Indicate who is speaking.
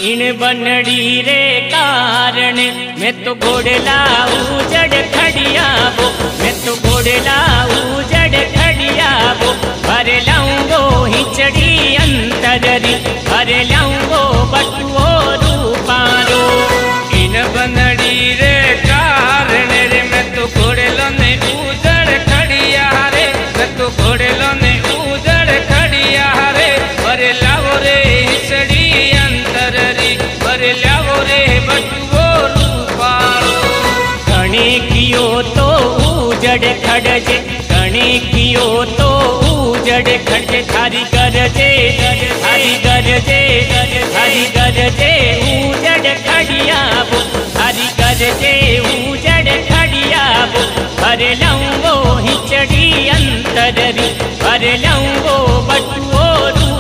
Speaker 1: इन बनड़ी रे कारण मैं तो घोड़ला उजड़ खड़ियाबो, मैं तो घोड़ला उजड़ खड़ियाबो। भर लाऊंगो हिचड़ी अंतररी, भर लाऊंगो बटुओ रूपारो।
Speaker 2: इन बनड़ी रे कारण रे मैं तो घोड़लो ने उजड़ खड़िया रे, मैं तो घोड़लो ने उजड़ खड़िया रे। भर लाओ रे हिचड़ी अंतररी, भर लाओ रे बटुओ रूपारो।
Speaker 1: घणे कियो तो उजड़ खड़जे, घणे कियो तो उजड़ खड़जे। थारी गरजे थारी गरजे थारी गरजे उजड़ खड़ियाबो, थारी गरजे उजड़ खड़ियाबो। भर लाऊंगो हिचड़ी अंतररी, भर लाऊंगो बटुओ